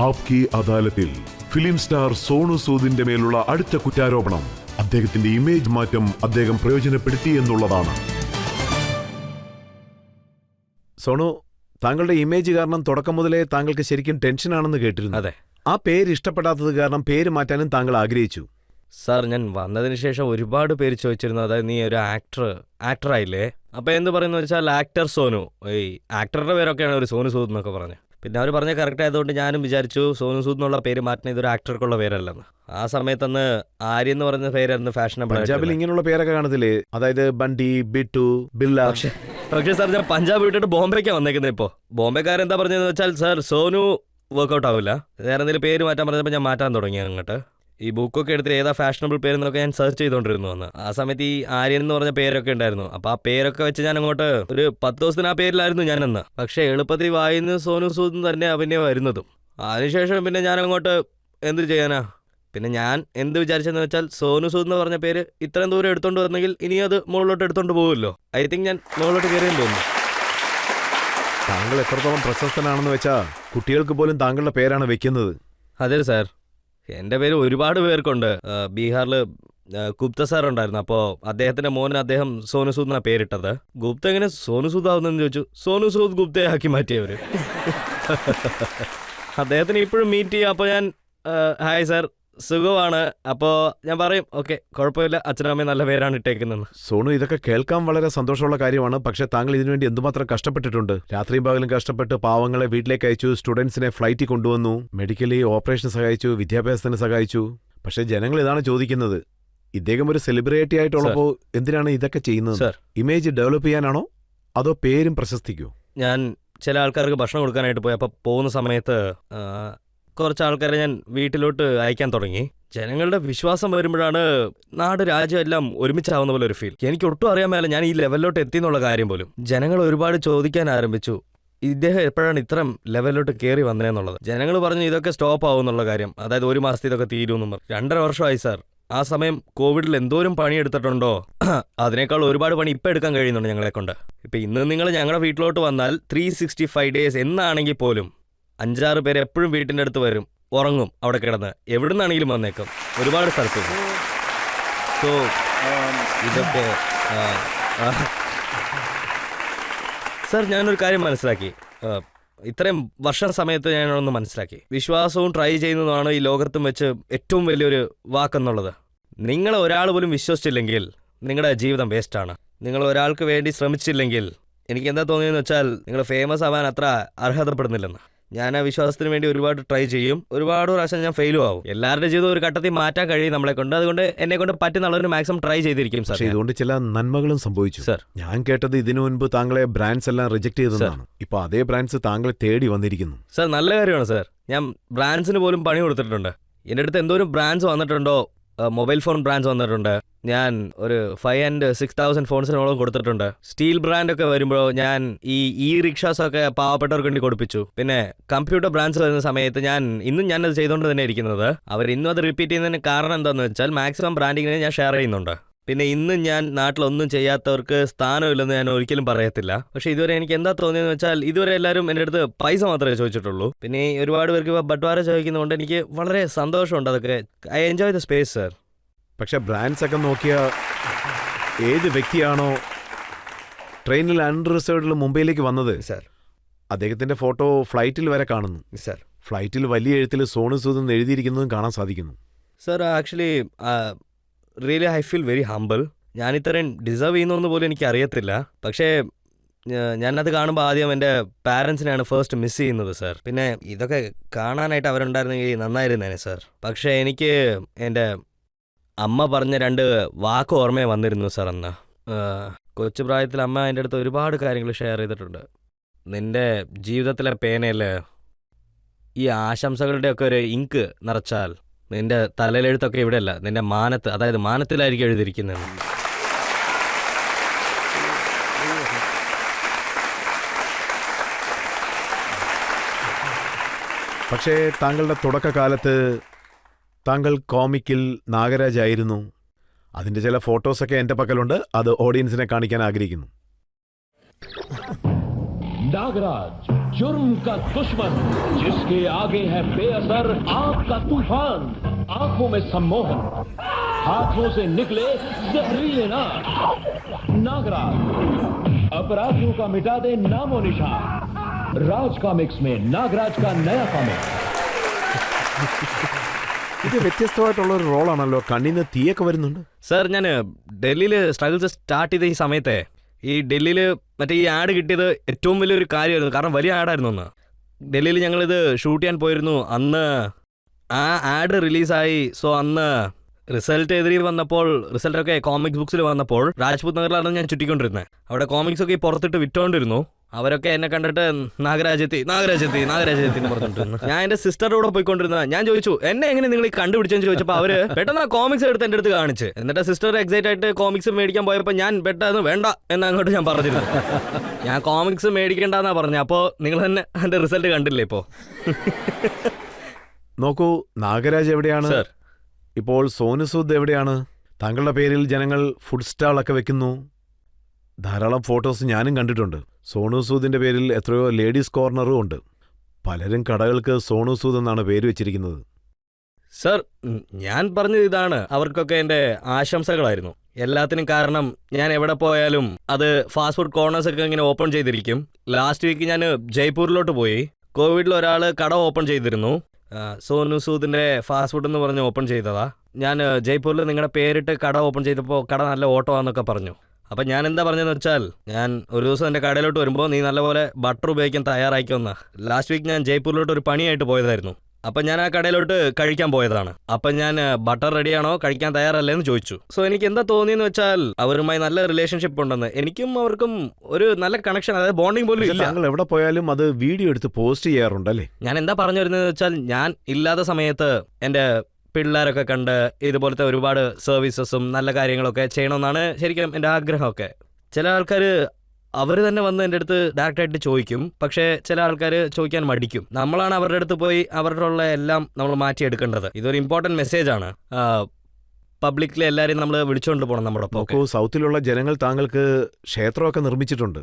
ആപ്കി അദാലത്തിൽ film star Sonu സൂദിന്റെ മേലുള്ള അടുത്ത കുറ്റാരോപണം അദ്ദേഹത്തിന്റെ ഇമേജ് മാറ്റം അദ്ദേഹം പ്രയോജനപ്പെടുത്തി എന്നുള്ളതാണ്. സോണു, താങ്കളുടെ ഇമേജ് കാരണം തുടക്കം മുതലേ താങ്കൾക്ക് ശരിക്കും ടെൻഷനാണെന്ന് കേട്ടിരുന്നു. അതെ. ആ പേര് ഇഷ്ടപ്പെടാത്തത് കാരണം പേര് മാറ്റാനും താങ്കൾ ആഗ്രഹിച്ചു. സാർ, ഞാൻ വന്നതിന് ശേഷം ഒരുപാട് പേര് ചോദിച്ചിരുന്നു, അതായത് നീ ഒരു ആക്ടറായില്ലേ, അപ്പോൾ എന്ത് പറയുന്നത് വെച്ചാൽ ആക്ടർ സോനു, ഈ ആക്ടറുടെ പേരൊക്കെയാണ് ഒരു സോനു സൂദ് എന്നൊക്കെ പറഞ്ഞത്. പിന്നെ അവർ പറഞ്ഞ കറക്റ്റ് ആയതുകൊണ്ട് ഞാനും വിചാരിച്ചു സോനു സൂദ് എന്നുള്ള പേര് മാറ്റുന്ന ഇതൊരു ആക്ടർക്കുള്ള പേരല്ലെന്ന്. ആ സമയത്തന്ന് ആര്യ എന്ന് പറയുന്ന പേരായിരുന്നു ഫാഷനബിൾ. പഞ്ചാബിൽ ഇങ്ങനെയുള്ള പേരൊക്കെ കാണത്തില്ലേ, അതായത് ബണ്ടി, ബിട്ടു, ബില്ല. പക്ഷേ സാർ, ഞാൻ പഞ്ചാബ് വിട്ടിട്ട് ബോംബെക്കാണ് വന്നേക്കുന്നത്. ഇപ്പോൾ ബോംബെക്കാരെന്താ പറഞ്ഞതെന്ന് വെച്ചാൽ, സാർ സാനു വർക്കൗട്ട് ആവില്ല, വേറെ എന്തെങ്കിലും പേര് മാറ്റാൻ പറഞ്ഞപ്പോൾ ഞാൻ മാറ്റാൻ തുടങ്ങി. അങ്ങോട്ട് ഈ ബുക്കൊക്കെ എടുത്തിട്ട് ഏതാ ഫാഷനബിൾ പേരെന്നൊക്കെ ഞാൻ സെർച്ച് ചെയ്തുകൊണ്ടിരുന്നു വന്ന്. ആ സമയത്ത് ഈ ആര്യൻ എന്ന് പറഞ്ഞ പേരൊക്കെ ഉണ്ടായിരുന്നു. അപ്പോൾ ആ പേരൊക്കെ വെച്ച് ഞാൻ അങ്ങോട്ട് ഒരു 10 ദിവസത്തിന് ആ പേരിലായിരുന്നു ഞാനെന്ന്. പക്ഷേ എളുപ്പത്തിൽ വായിന്ന് സോനു സൂദ് തന്നെ പിന്നെ വരുന്നതും. അതിനുശേഷം പിന്നെ ഞാൻ അങ്ങോട്ട് എന്ത് ചെയ്യാനാ, പിന്നെ ഞാൻ എന്ത് വിചാരിച്ചെന്ന് വെച്ചാൽ സോനു സൂദ് എന്ന് പറഞ്ഞ പേര് ഇത്രയും ദൂരം എടുത്തോണ്ട് വന്നെങ്കിൽ ഇനി അത് മുകളിലോട്ട് എടുത്തോണ്ട് പോകുമല്ലോ. ഐ തിങ്ക് ഞാൻ മുകളിലോട്ട് കയറിയെന്ന് തോന്നുന്നു. താങ്കൾ എത്രത്തോളം പ്രശസ്തനാണെന്ന് വെച്ചാൽ കുട്ടികൾക്ക് പോലും താങ്കളുടെ പേരാണ് വെക്കുന്നത്. അതെ സാർ, എൻ്റെ പേര് ഒരുപാട് പേർക്കുണ്ട്. ബീഹാറിൽ ഗുപ്ത സാർ ഉണ്ടായിരുന്നു, അപ്പോൾ അദ്ദേഹത്തിൻ്റെ മോന് അദ്ദേഹം സോനു സൂദ് എന്നാണ് പേരിട്ടത്. ഗുപ്ത എങ്ങനെ സോനു സൂദ് ആവുന്നതെന്ന് ചോദിച്ചു. സോനു സൂദ് ഗുപ്തയാക്കി മാറ്റിയവർ. അദ്ദേഹത്തിന് ഇപ്പോഴും മീറ്റ് ചെയ്യാം. അപ്പോൾ ഞാൻ ഹായ് സാർ, സുഖമാണ്. അപ്പോൾ ഞാൻ പറയും ഓക്കെ, കുഴപ്പമില്ല, അച്ഛനും അമ്മയും നല്ല പേരാണ് ഇട്ടേക്കുന്നത്. സോണു, ഇതൊക്കെ കേൾക്കാൻ വളരെ സന്തോഷമുള്ള കാര്യമാണ്. പക്ഷെ താങ്കൾ ഇതിനുവേണ്ടി എന്തുമാത്രം കഷ്ടപ്പെട്ടിട്ടുണ്ട്. രാത്രിയും പകലും കഷ്ടപ്പെട്ട് പാവങ്ങളെ വീട്ടിലേക്ക് അയച്ചു, സ്റ്റുഡൻസിനെ ഫ്ലൈറ്റിൽ കൊണ്ടുവന്നു, മെഡിക്കലി ഓപ്പറേഷൻ സഹായിച്ചു, വിദ്യാഭ്യാസത്തിന് സഹായിച്ചു. പക്ഷെ ജനങ്ങൾ ഇതാണ് ചോദിക്കുന്നത്, ഇദ്ദേഹം ഒരു സെലിബ്രിറ്റി ആയിട്ടുള്ളപ്പോൾ എന്തിനാണ് ഇതൊക്കെ ചെയ്യുന്നത്? ഇമേജ് ഡെവലപ്പ് ചെയ്യാനാണോ അതോ പേരും പ്രശസ്തിക്കോ? ഞാൻ ചില ആൾക്കാർക്ക് ഭക്ഷണം കൊടുക്കാനായിട്ട് പോയി. അപ്പോൾ പോകുന്ന സമയത്ത് കുറച്ച് ആൾക്കാരെ ഞാൻ വീട്ടിലോട്ട് അയക്കാൻ തുടങ്ങി. ജനങ്ങളുടെ വിശ്വാസം വരുമ്പോഴാണ് നാട് രാജ്യം എല്ലാം ഒരുമിച്ചാവുന്ന പോലെ ഒരു ഫീൽ. എനിക്ക് ഒട്ടും അറിയാൻ മേല ഞാൻ ഈ ലെവലിലോട്ട് എത്തി എന്നുള്ള കാര്യം പോലും. ജനങ്ങൾ ഒരുപാട് ചോദിക്കാൻ ആരംഭിച്ചു, ഇദ്ദേഹം എപ്പോഴാണ് ഇത്രയും ലെവലിലോട്ട് കയറി വന്നതെന്നുള്ളത്. ജനങ്ങൾ പറഞ്ഞു ഇതൊക്കെ സ്റ്റോപ്പ് ആവും എന്നുള്ള കാര്യം, അതായത് ഒരു മാസത്തിൽ ഇതൊക്കെ തീരുമെന്നും പറഞ്ഞു. 2.5 വർഷമായി സാർ. ആ സമയം കോവിഡിൽ എന്തോരം പണിയെടുത്തിട്ടുണ്ടോ അതിനേക്കാൾ ഒരുപാട് പണി ഇപ്പം എടുക്കാൻ കഴിയുന്നുണ്ട് ഞങ്ങളെ കൊണ്ട്. ഇപ്പം ഇന്ന് നിങ്ങൾ ഞങ്ങളുടെ വീട്ടിലോട്ട് വന്നാൽ 365 ഡേയ്സ് എന്നാണെങ്കിൽ പോലും 5-6 പേര് എപ്പോഴും വീട്ടിൻ്റെ അടുത്ത് വരും, ഉറങ്ങും അവിടെ കിടന്ന്, എവിടെ നിന്നാണെങ്കിലും വന്നേക്കും, ഒരുപാട് സ്ഥലത്ത്. സോ ഇതൊക്കെ സാർ, ഞാനൊരു കാര്യം മനസ്സിലാക്കി. ഇത്രയും വർഷം സമയത്ത് ഞാനൊന്ന് മനസ്സിലാക്കി, വിശ്വാസവും ട്രൈ ചെയ്യുന്നതാണ് ഈ ലോകത്തും വെച്ച് ഏറ്റവും വലിയൊരു വാക്കെന്നുള്ളത്. നിങ്ങളെ ഒരാൾ പോലും വിശ്വസിച്ചില്ലെങ്കിൽ നിങ്ങളുടെ ജീവിതം വേസ്റ്റാണ്. നിങ്ങൾ ഒരാൾക്ക് വേണ്ടി ശ്രമിച്ചില്ലെങ്കിൽ എനിക്ക് എന്താ തോന്നിയെന്ന് വെച്ചാൽ നിങ്ങൾ ഫേമസ് ആവാൻ അത്ര അർഹതപ്പെടുന്നില്ലെന്ന്. ഞാൻ ആ വിശ്വാസത്തിന് വേണ്ടി ഒരുപാട് ട്രൈ ചെയ്യും, ഒരുപാട് പ്രാവശ്യം ഞാൻ ഫെയിലും ആവും. എല്ലാവരുടെ ജീവിതം ഒരു ഘട്ടത്തിൽ മാറ്റാൻ കഴിയും നമ്മളെ കൊണ്ട്. അതുകൊണ്ട് എന്നെ കൊണ്ട് പറ്റുന്ന അളവിന് മാക്സിമം ട്രൈ ചെയ്തിരിക്കും സാർ. ഇതുകൊണ്ട് ചില നന്മകളും സംഭവിച്ചു സാർ. ഞാൻ കേട്ടത് ഇതിനു മുൻപ് താങ്കളെ ബ്രാൻഡ്സ് എല്ലാം റിജക്ട് ചെയ്തതാണ്. ഇപ്പൊ അതേ ബ്രാൻഡ്സ് താങ്കളെ തേടി വന്നിരിക്കുന്നു. സാർ, നല്ല കാര്യമാണ് സാർ. ഞാൻ ബ്രാൻഡ്സിന് പോലും പണി കൊടുത്തിട്ടുണ്ട്. എൻ്റെ അടുത്ത് എന്തോരം ബ്രാൻഡ്സ് വന്നിട്ടുണ്ടോ, മൊബൈൽ ഫോൺ ബ്രാൻഡ്സ് വന്നിട്ടുണ്ട്. ഞാൻ ഒരു 5,000 and 6,000 ഫോൺസിനോളം കൊടുത്തിട്ടുണ്ട്. സ്റ്റീൽ ബ്രാൻഡൊക്കെ വരുമ്പോൾ ഞാൻ ഈ റിക്ഷാസൊക്കെ പാവപ്പെട്ടവർക്ക് വേണ്ടി കൊടുപ്പിച്ചു. പിന്നെ കമ്പ്യൂട്ടർ ബ്രാൻഡ്സ് വരുന്ന സമയത്ത് ഞാനത് ചെയ്തുകൊണ്ട് തന്നെ ഇരിക്കുന്നത്. അവർ ഇന്നും അത് റിപ്പീറ്റ് ചെയ്യുന്നതിന് കാരണം എന്താണെന്ന് വെച്ചാൽ മാക്സിമം ബ്രാൻഡിങ്ങിനെ ഞാൻ ഷെയർ ചെയ്യുന്നുണ്ട്. പിന്നെ ഇന്ന് ഞാൻ നാട്ടിലൊന്നും ചെയ്യാത്തവർക്ക് സ്ഥാനമില്ലെന്ന് ഞാൻ ഒരിക്കലും പറയത്തില്ല. പക്ഷേ ഇതുവരെ എനിക്ക് എന്താ തോന്നിയെന്ന് വെച്ചാൽ ഇതുവരെ എല്ലാവരും എൻ്റെ അടുത്ത് പൈസ മാത്രമേ ചോദിച്ചിട്ടുള്ളൂ. പിന്നെ ഒരുപാട് പേർക്ക് ഇപ്പോൾ ബട്ട്വാര ചോദിക്കുന്നതുകൊണ്ട് എനിക്ക് വളരെ സന്തോഷമുണ്ട്. അതൊക്കെ I enjoy the space sir. പക്ഷെ ബ്രാൻഡ്സ് ഒക്കെ നോക്കിയാൽ ഏത് വ്യക്തിയാണോ ട്രെയിനിൽ അൺറിസർവ്ഡിൽ മുംബൈയിലേക്ക് വന്നത് സാർ, അദ്ദേഹത്തിൻ്റെ ഫോട്ടോ ഫ്ലൈറ്റിൽ വരെ കാണുന്നു സാർ. ഫ്ലൈറ്റിൽ വലിയ എഴുത്തിൽ സോനു സൂദ് എന്ന് എഴുതിയിരിക്കുന്നതും കാണാൻ സാധിക്കുന്നു sir. Actually really I feel very humble. ഞാനിത്രയും ഡിസേർവ് ചെയ്യുന്നതെന്ന് പോലും എനിക്ക് അറിയത്തില്ല. പക്ഷേ ഞാനത് കാണുമ്പോൾ ആദ്യം എൻ്റെ പാരൻസിനെയാണ് ഫസ്റ്റ് മിസ് ചെയ്യുന്നത് സാർ. പിന്നെ ഇതൊക്കെ കാണാനായിട്ട് അവരുണ്ടായിരുന്നെങ്കിൽ നന്നായിരുന്നേനെ സാർ. പക്ഷേ എനിക്ക് എൻ്റെ അമ്മ പറഞ്ഞ 2 വാക്ക് ഓർമ്മയെ വന്നിരുന്നു സാർ. അന്ന് കൊച്ചു പ്രായത്തിൽ അമ്മ എൻ്റെ അടുത്ത് ഒരുപാട് കാര്യങ്ങൾ ഷെയർ ചെയ്തിട്ടുണ്ട്. നിൻ്റെ ജീവിതത്തിലെ പേനയിൽ ഈ ആശംസകളുടെയൊക്കെ ഒരു ഇങ്ക് നിറച്ചാൽ നിന്റെ തലയിലെഴുത്തൊക്കെ ഇവിടെയല്ല, നിന്റെ മാനത്ത്, അതായത് മാനത്തിലായിരിക്കും എഴുതിയിരിക്കുന്നത്. പക്ഷേ താങ്കളുടെ തുടക്കകാലത്ത് താങ്കൾ കോമിക്കിൽ നാഗരാജായിരുന്നു. അതിൻ്റെ ചില ഫോട്ടോസൊക്കെ എൻ്റെ പക്കലുണ്ട്, അത് ഓഡിയൻസിനെ കാണിക്കാൻ ആഗ്രഹിക്കുന്നു. Nagaraj, जुर्म का दुश्मन, जिसके आगे है बेअसर आग का तूफान, आंखों में सम्मोहन, हाथों से निकले जहरीले नागराज, अपराधियों का मिटा दे नामो निशान। राज कॉमिक्स में नागराज का नया कॉमिक। ഇത് വ്യത്യസ്തമായിട്ടുള്ള ഒരു റോളാണല്ലോ. കണ്ണിന് തീയൊക്കെ വരുന്നുണ്ട്. സർ ഞാൻ ഡൽഹിയിൽ സ്ട്രഗിൾസ് സ്റ്റാർട്ട് ചെയ്ത ഈ സമയത്തെ ഈ ഡൽഹിയിൽ മറ്റേ ഈ ആഡ് കിട്ടിയത് ഏറ്റവും വലിയൊരു കാര്യമായിരുന്നു. കാരണം വലിയ ആഡായിരുന്നു അന്ന്. ഡൽഹിയിൽ ഞങ്ങളിത് ഷൂട്ട് ചെയ്യാൻ പോയിരുന്നു. അന്ന് ആ ആഡ് റിലീസായി. സോ അന്ന് റിസൾട്ട് എതിരി വന്നപ്പോൾ, റിസൾട്ടൊക്കെ കോമിക്സ് ബുക്സിൽ വന്നപ്പോൾ രാജ്പൂത് നഗറിലാണ് ഞാൻ ചുറ്റിക്കൊണ്ടിരുന്നത്. അവിടെ കോമിക്സ് ഒക്കെ പുറത്തിട്ട് വിറ്റോണ്ടിരുന്നു. അവരൊക്കെ എന്നെ കണ്ടിട്ട് നാഗരാജെത്തി എന്ന് പറഞ്ഞിട്ടിരുന്നു. ഞാൻ എൻ്റെ സിസ്റ്ററുടെ കൂടെ പോയിക്കൊണ്ടിരുന്ന. ഞാൻ ചോദിച്ചു എന്നെ എങ്ങനെ നിങ്ങൾ ഈ കണ്ടുപിടിച്ചെന്ന് ചോദിച്ചപ്പോൾ അവര് പെട്ടെന്ന് ആ കോമിക്സ് എടുത്ത് എൻ്റെ അടുത്ത് കാണിച്ച്. എന്നിട്ട് സിസ്റ്റർ എക്സൈറ്റ് ആയിട്ട് കോമിക്സ് മേടിക്കാൻ പോയപ്പോൾ ഞാൻ പെട്ടെന്ന് വേണ്ട എന്നങ്ങോട്ട് ഞാൻ പറഞ്ഞിരുന്നു. ഞാൻ കോമിക്സ് മേടിക്കേണ്ടെന്നാ പറഞ്ഞു. അപ്പോൾ നിങ്ങൾ തന്നെ എൻ്റെ റിസൾട്ട് കണ്ടില്ലേ ഇപ്പോൾ? നോക്കൂ, നാഗരാജ് എവിടെയാണ്? സർ, ഇപ്പോൾ സോനു സൂദ് എവിടെയാണ്? താങ്കളുടെ പേരിൽ ജനങ്ങൾ ഫുഡ് സ്റ്റാളൊക്കെ വെക്കുന്നു. ധാരാളം ഫോട്ടോസ് ഞാനും കണ്ടിട്ടുണ്ട്. സോനു സൂദിന്റെ പേരിൽ എത്രയോ ലേഡീസ് കോർണറും ഉണ്ട്. പലരും കടകൾക്ക് സോനു സൂദ് എന്നാണ് പേര് വെച്ചിരിക്കുന്നത്. സർ, ഞാൻ പറഞ്ഞത് ഇതാണ്. അവർക്കൊക്കെ എൻ്റെ ആശംസകളായിരുന്നു. എല്ലാത്തിനും കാരണം ഞാൻ എവിടെ പോയാലും അത് ഫാസ്റ്റ് ഫുഡ് കോർണേഴ്സ് ഒക്കെ ഇങ്ങനെ ഓപ്പൺ ചെയ്തിരിക്കും. ലാസ്റ്റ് വീക്ക് ഞാൻ ജയ്പൂരിലോട്ട് പോയി. കോവിഡിൽ ഒരാൾ കട ഓപ്പൺ ചെയ്തിരുന്നു. സോനു സൂദിൻ്റെ ഫാസ്റ്റ് ഫുഡ് എന്ന് പറഞ്ഞ് ഓപ്പൺ ചെയ്തതാ. ഞാൻ ജയ്പൂരിൽ നിങ്ങളുടെ പേരിട്ട് കട ഓപ്പൺ ചെയ്തപ്പോൾ കട നല്ല ഓട്ടമാണെന്നൊക്കെ പറഞ്ഞു. അപ്പം ഞാൻ എന്താ പറഞ്ഞതെന്ന് വെച്ചാൽ, ഞാൻ ഒരു ദിവസം എൻ്റെ കടയിലോട്ട് വരുമ്പോൾ നീ നല്ലപോലെ ബട്ടർ ഉപയോഗിക്കാൻ തയ്യാറായിക്കൊന്ന. ലാസ്റ്റ് വീക്ക് ഞാൻ ജയ്പൂരിലോട്ട് ഒരു പണിയായിട്ട് പോയതായിരുന്നു. അപ്പം ഞാൻ ആ കടയിലോട്ട് കഴിക്കാൻ പോയതാണ്. അപ്പം ഞാൻ ബട്ടർ റെഡിയാണോ, കഴിക്കാൻ തയ്യാറല്ലേ എന്ന് ചോദിച്ചു. സോ എനിക്ക് എന്താ തോന്നിയെന്ന് വെച്ചാൽ അവരുമായി നല്ല റിലേഷൻഷിപ്പ് ഉണ്ടെന്ന്. എനിക്കും അവർക്കും ഒരു നല്ല കണക്ഷൻ, അതായത് ബോണ്ടിങ് പോലും ഇല്ല. താങ്കൾ എവിടെ പോയാലും അത് വീഡിയോ എടുത്ത് പോസ്റ്റ് ചെയ്യാറുണ്ടല്ലേ? ഞാൻ എന്താ പറഞ്ഞു വരുന്നതെന്ന് വെച്ചാൽ, ഞാൻ ഇല്ലാത്ത സമയത്ത് എൻ്റെ പിള്ളേരൊക്കെ കണ്ട് ഇതുപോലത്തെ ഒരുപാട് സർവീസസും നല്ല കാര്യങ്ങളൊക്കെ ചെയ്യണമെന്നാണ് ശരിക്കും എൻ്റെ ആഗ്രഹമൊക്കെ. ചില ആൾക്കാർ അവർ തന്നെ വന്ന് എൻ്റെ അടുത്ത് ഡയറക്റ്റായിട്ട് ചോദിക്കും. പക്ഷേ ചില ആൾക്കാർ ചോദിക്കാൻ മടിക്കും. നമ്മളാണ് അവരുടെ അടുത്ത് പോയി അവരുടെ ഉള്ള എല്ലാം നമ്മൾ മാറ്റിയെടുക്കേണ്ടത്. ഇതൊരു ഇമ്പോർട്ടൻറ്റ് മെസ്സേജാണ്. പബ്ലിക്കിൽ എല്ലാവരെയും നമ്മൾ വിളിച്ചുകൊണ്ട് പോകണം നമ്മുടെ ഒപ്പം. നോക്കൂ, സൗത്തിലുള്ള ജനങ്ങൾ താങ്കൾക്ക് ക്ഷേത്രമൊക്കെ നിർമ്മിച്ചിട്ടുണ്ട്.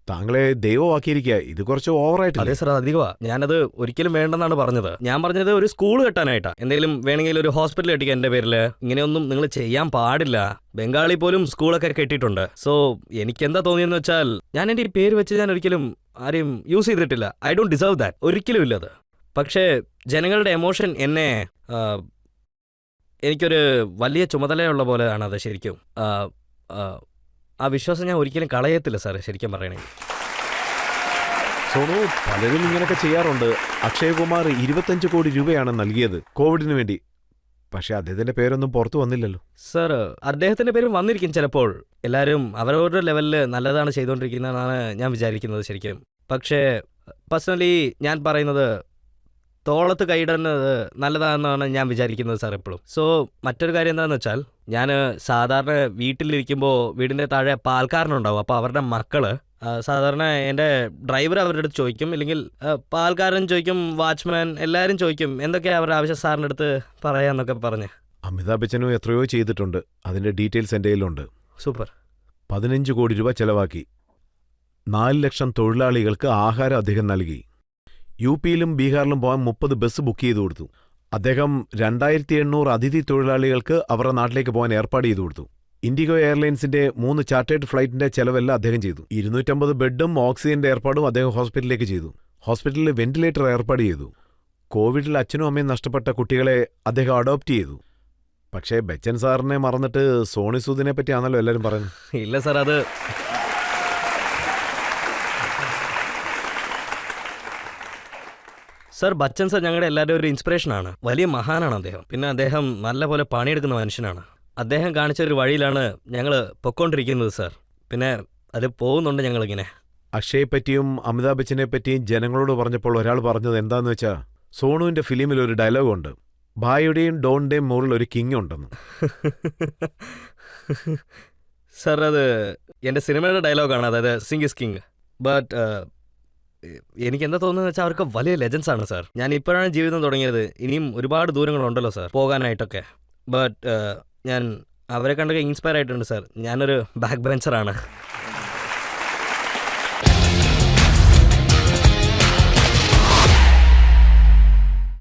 താങ്കളെ ദൈവമാക്കിയിരിക്കുക. ഇത് കുറച്ച് ഓവറായിട്ട്. അതെ സർ, അധികമാ. ഞാനത് ഒരിക്കലും വേണ്ടെന്നാണ് പറഞ്ഞത്. ഞാൻ പറഞ്ഞത് ഒരു സ്കൂൾ കെട്ടാനായിട്ടാ. എന്തെങ്കിലും വേണമെങ്കിൽ ഒരു ഹോസ്പിറ്റൽ കെട്ടിക്കാൻ എൻ്റെ പേരിൽ. ഇങ്ങനെയൊന്നും നിങ്ങൾ ചെയ്യാൻ പാടില്ല. ബംഗാളി പോലും സ്കൂളൊക്കെ കെട്ടിയിട്ടുണ്ട്. സോ എനിക്കെന്താ തോന്നിയെന്ന് വെച്ചാൽ, ഞാൻ എൻ്റെ ഈ പേര് വെച്ച് ഞാൻ ഒരിക്കലും ആരെയും യൂസ് ചെയ്തിട്ടില്ല. I don't deserve that. ഒരിക്കലും ഇല്ലത്. പക്ഷേ ജനങ്ങളുടെ എമോഷൻ എന്നെ എനിക്കൊരു വലിയ ചുമതലയുള്ള പോലെയാണ് അത് ശരിക്കും. ആ വിശ്വാസം ഞാൻ ഒരിക്കലും കളയത്തില്ല സാറേ, ശരിക്കും പറയണേ. സോണു, പലരും ഇങ്ങനെയൊക്കെ ചെയ്യാറുണ്ട്. അക്ഷയകുമാർ 25 കോടി രൂപയാണ് നൽകിയത് കോവിഡിന് വേണ്ടി. പക്ഷെ അദ്ദേഹത്തിന്റെ പേരൊന്നും പുറത്തു വന്നില്ലല്ലോ. സർ, അദ്ദേഹത്തിന്റെ പേരും വന്നിരിക്കും ചിലപ്പോൾ. എല്ലാവരും അവരവരുടെ ലെവലിൽ നല്ലതാണ് ചെയ്തുകൊണ്ടിരിക്കുന്നതെന്നാണ് ഞാൻ വിചാരിക്കുന്നത് ശരിക്കും. പക്ഷേ പേഴ്സണലി ഞാൻ പറയുന്നത് തോളത്ത് കൈയിടുന്നത് നല്ലതാണെന്നാണ് ഞാൻ വിചാരിക്കുന്നത് സാർ എപ്പോഴും. സോ മറ്റൊരു കാര്യം എന്താണെന്ന് വെച്ചാൽ, ഞാൻ സാധാരണ വീട്ടിലിരിക്കുമ്പോൾ വീടിൻ്റെ താഴെ പാൽക്കാരനുണ്ടാവും. അപ്പോൾ അവരുടെ മക്കള് സാധാരണ എൻ്റെ ഡ്രൈവർ അവരുടെ അടുത്ത് ചോദിക്കും, ഇല്ലെങ്കിൽ പാൽക്കാരൻ ചോദിക്കും, വാച്ച്മാൻ എല്ലാവരും ചോദിക്കും എന്തൊക്കെയാണ് അവരുടെ ആവശ്യം സാറിൻ്റെ അടുത്ത് പറയാമെന്നൊക്കെ പറഞ്ഞ്. അമിതാഭ് ബച്ചനും എത്രയോ ചെയ്തിട്ടുണ്ട്. അതിന്റെ ഡീറ്റെയിൽസ് എൻ്റെ കയ്യിലുണ്ട്. സൂപ്പർ. 15 കോടി രൂപ ചെലവാക്കി 4 ലക്ഷം തൊഴിലാളികൾക്ക് ആഹാരം അദ്ദേഹം നൽകി. UP-യിലും ബീഹാറിലും പോകാൻ 30 ബസ് ബുക്ക് ചെയ്തു കൊടുത്തു. അദ്ദേഹം 2800 അതിഥി തൊഴിലാളികൾക്ക് അവരുടെ നാട്ടിലേക്ക് പോകാൻ ഏർപ്പാട് ചെയ്തു കൊടുത്തു. ഇൻഡിഗോ എയർലൈൻസിന്റെ 3 ചാർട്ടേഡ് ഫ്ലൈറ്റിന്റെ ചെലവെല്ലാം അദ്ദേഹം ചെയ്തു. 250 ബെഡും ഓക്സിജന്റെ ഏർപ്പാടും അദ്ദേഹം ഹോസ്പിറ്റലിലേക്ക് ചെയ്തു. ഹോസ്പിറ്റലിൽ വെന്റിലേറ്റർ ഏർപ്പാട് ചെയ്തു. കോവിഡിൽ അച്ഛനും അമ്മയും നഷ്ടപ്പെട്ട കുട്ടികളെ അദ്ദേഹം അഡോപ്റ്റ് ചെയ്തു. പക്ഷേ ബച്ചൻ സാറിനെ മറന്നിട്ട് സോണു സൂദിനെ പറ്റിയാണല്ലോ എല്ലാവരും പറയുന്നത്. ഇല്ല സാർ, അത് സർ, ബച്ചൻ സർ ഞങ്ങളുടെ എല്ലാവരും ഒരു ഇൻസ്പിറേഷനാണ്. വലിയ മഹാനാണ് അദ്ദേഹം. പിന്നെ അദ്ദേഹം നല്ലപോലെ പണിയെടുക്കുന്ന മനുഷ്യനാണ്. അദ്ദേഹം കാണിച്ച ഒരു വഴിയിലാണ് ഞങ്ങൾ പൊക്കോണ്ടിരിക്കുന്നത് സാർ. പിന്നെ അത് പോകുന്നുണ്ട് ഞങ്ങളിങ്ങനെ. അക്ഷയെ പറ്റിയും അമിതാഭ് ബച്ചനെ പറ്റിയും ജനങ്ങളോട് പറഞ്ഞപ്പോൾ ഒരാൾ പറഞ്ഞത് എന്താന്ന് വെച്ചാൽ, സോണുവിന്റെ ഫിലിമിൽ ഒരു ഡയലോഗുണ്ട്, ഭായിയുടെയും ഡോണിന്റെയും മുകളിൽ ഒരു കിങ് ഉണ്ടെന്ന്. സാർ, അത് എൻ്റെ സിനിമയുടെ ഡയലോഗാണ്, അതായത് സിംഗ് ഇസ് കിങ്. ബട്ട് എനിക്ക് എന്താ തോന്നുന്നത് വെച്ചാൽ അവർക്ക് വലിയ ലെജൻസ് ആണ് സാർ. ഞാൻ ഇപ്പോഴാണ് ജീവിതം തുടങ്ങിയത്. ഇനിയും ഒരുപാട് ദൂരങ്ങളുണ്ടല്ലോ സാർ പോകാനായിട്ടൊക്കെ. ബട്ട് ഞാൻ അവരെ കണ്ടൊക്കെ ഇൻസ്പയർ ആയിട്ടുണ്ട് സാർ. ഞാനൊരു ബാക്ക് ബെഞ്ചറാണ്.